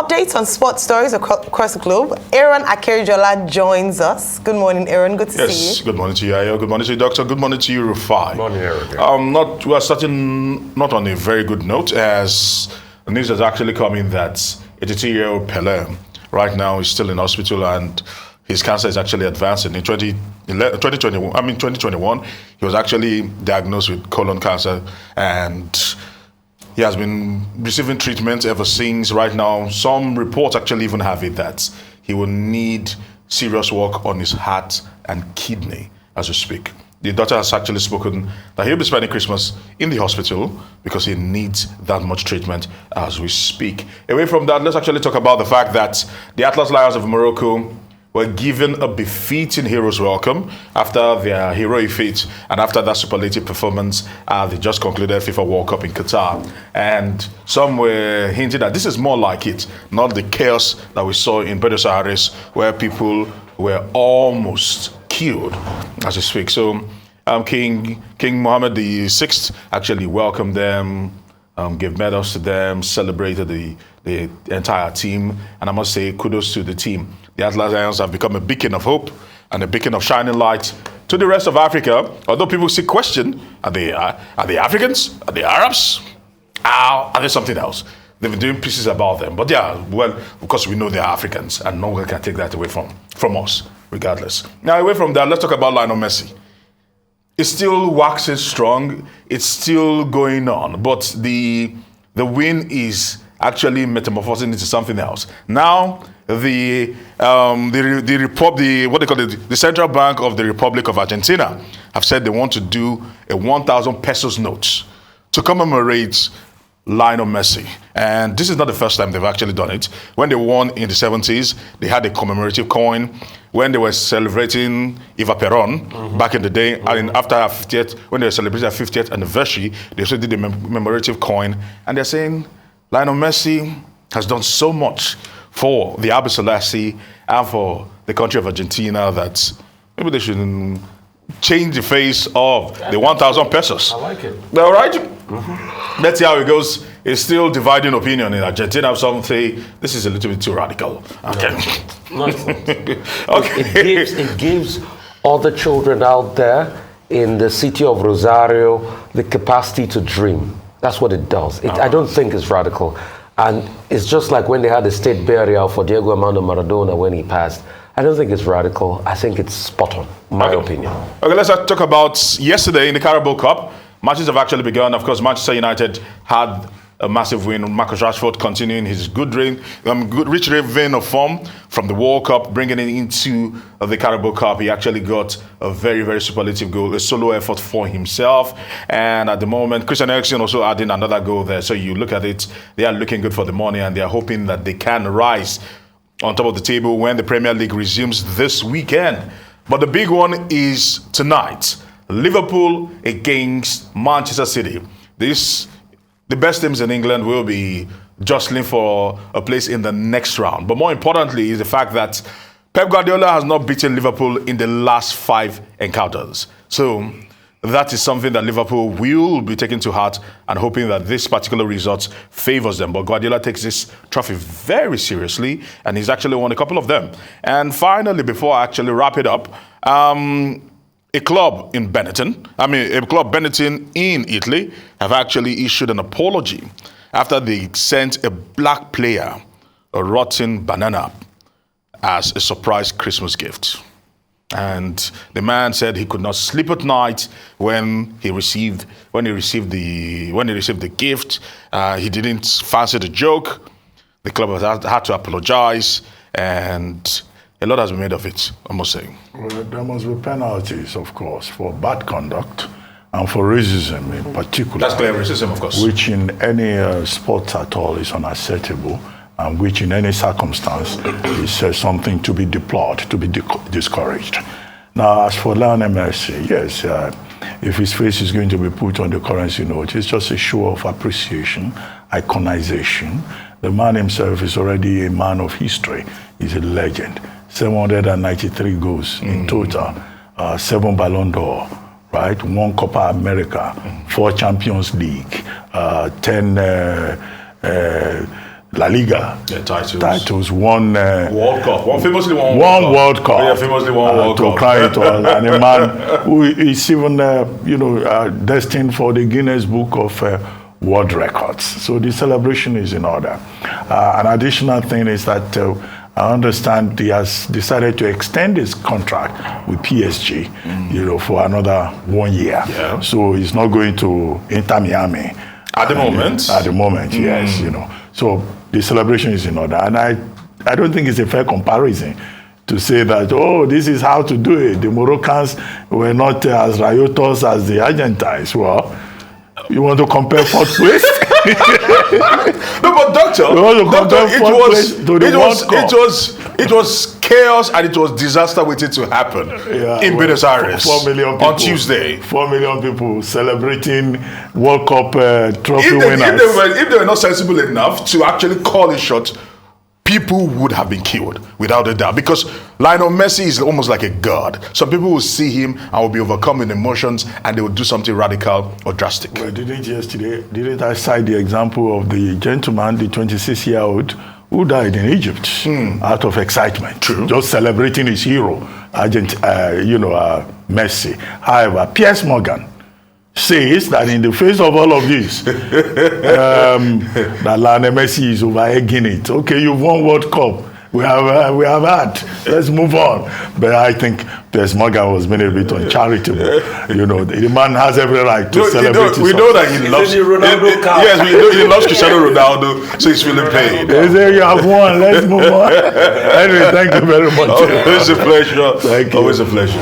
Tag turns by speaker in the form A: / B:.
A: updates on sports stories across the globe. Aaron Akerijola joins us. Good morning, Aaron. Good to see you.
B: Yes, good morning to you, Ayo. Good morning to you, Doctor. Good morning to you, Rufai.
C: Good morning, Aaron.
B: We are starting not on a very good note, as news has actually come in that 82-year-old Pele right now is still in hospital and his cancer is actually advancing. In 2021, he was actually diagnosed with colon cancer, and he has been receiving treatment ever since. Right now, some reports actually even have it that he will need serious work on his heart and kidney as we speak. The doctor has actually spoken that he'll be spending Christmas in the hospital because he needs that much treatment as we speak. Away from that, let's actually talk about the fact that the Atlas Lions of Morocco were given a befitting hero's welcome after their heroic feat and after that superlative performance at the just concluded FIFA World Cup in Qatar. And some were hinting that this is more like it, not the chaos that we saw in Buenos Aires, where people were almost killed as we speak. So King Mohammed VI actually welcomed them, gave medals to them, celebrated the entire team, and I must say kudos to the team. The Atlas Lions have become a beacon of hope and a beacon of shining light to the rest of Africa. Although people still question, are they Africans? Are they Arabs? Are they something else? They've been doing pieces about them. But yeah, well, of course we know they're Africans and no one can take that away from us, regardless. Now, away from that, let's talk about Lionel Messi. It's still waxing strong. It's still going on. But the win is actually metamorphosing into something else. Now, the Central Bank of the Republic of Argentina have said they want to do a 1,000 pesos note to commemorate Lionel Messi. And this is not the first time they've actually done it. When they won in the 70s, they had a commemorative coin. When they were celebrating Eva Peron back in the day, and after her 50th, when they were celebrating her 50th anniversary, they also did a commemorative coin. And they're saying, Lionel Messi has done so much for the Albi Selassie and for the country of Argentina that maybe they should change the face of the 1,000 pesos.
C: I like it.
B: All right? Mm-hmm. Let's see how it goes. It's still dividing opinion in Argentina. Some say this is a little bit too radical. Okay.
C: No, it's not. Okay. It gives other children out there in the city of Rosario the capacity to dream. That's what it does. I don't think it's radical. And it's just like when they had the state burial for Diego Armando Maradona when he passed. I don't think it's radical. I think it's spot on, my opinion. Okay, let's talk about yesterday in the Carabao Cup. Matches have actually begun. Of course, Manchester United had a massive win. Marcus Rashford continuing his rich vein of form from the World Cup, bringing it into the Carabao Cup. He actually got a very, very superlative goal, a solo effort for himself. And at the moment, Christian Eriksen also adding another goal there. So you look at it, they are looking good for the money, and they are hoping that they can rise on top of the table when the Premier League resumes this weekend. But the big one is tonight. Liverpool against Manchester City. The best teams in England will be jostling for a place in the next round. But more importantly is the fact that Pep Guardiola has not beaten Liverpool in the last 5 encounters. So that is something that Liverpool will be taking to heart and hoping that this particular result favors them. But Guardiola takes this trophy very seriously, and he's actually won a couple of them. And finally, before I actually wrap it up, a club Benetton in Italy have actually issued an apology after they sent a black player a rotten banana as a surprise Christmas gift. And the man said he could not sleep at night when he received the gift. He didn't fancy the joke. The club had to apologize, and a lot has been made of it, I must say.
D: Well, there must be penalties, of course, for bad conduct and for racism in particular.
B: That's clear racism, of course.
D: Which in any sport at all is unacceptable, and which in any circumstance is something to be deplored, to be discouraged. Now, as for Lionel Messi, yes, if his face is going to be put on the currency note, it's just a show of appreciation, iconization. The man himself is already a man of history. He's a legend. 793 goals in total, 7 Ballon d'Or, right? 1 Copa America, 4 Champions League, 10 La Liga
B: titles,
D: one
B: World Cup, famously won
D: World Cup.
B: Yeah, famously won World
D: to
B: Cup.
D: cry it all, and a man who is even destined for the Guinness Book of World Records. So the celebration is in order. An additional thing is that I understand he has decided to extend his contract with PSG, for another 1 year.
B: Yeah.
D: So he's not going to Inter Miami.
B: At the moment?
D: At the moment, yes, So the celebration is in order. And I don't think it's a fair comparison to say that, oh, this is how to do it. The Moroccans were not as riotous as the Argentines. Well, you want to compare fourth place?
B: No, but doctor, it was chaos and it was disaster waiting to happen in Buenos Aires
D: 4 million people,
B: on Tuesday.
D: 4 million people celebrating World Cup trophy winners.
B: If they were not sensible enough to actually call a shot, people would have been killed, without a doubt. Because Lionel Messi is almost like a god. Some people will see him and will be overcome in emotions and they will do something radical or drastic.
D: Well, didn't I cite the example of the gentleman, the 26-year-old, who died in Egypt out of excitement?
B: True.
D: Just celebrating his hero, Messi. However, Piers Morgan says that in the face of all of this, that Lionel Messi is over-egging it. Okay, you've won World Cup. We have had. Let's move on. But I think Piers Morgan was being a bit uncharitable. The man has every right to celebrate.
B: We know that he loves
C: Ronaldo card.
B: Yes, we know he loves Cristiano Ronaldo, so he's feeling pain.
D: They say you have won. Let's move on. Anyway, thank you very much.
B: Always a pleasure.
D: Thank you.
B: Always a pleasure.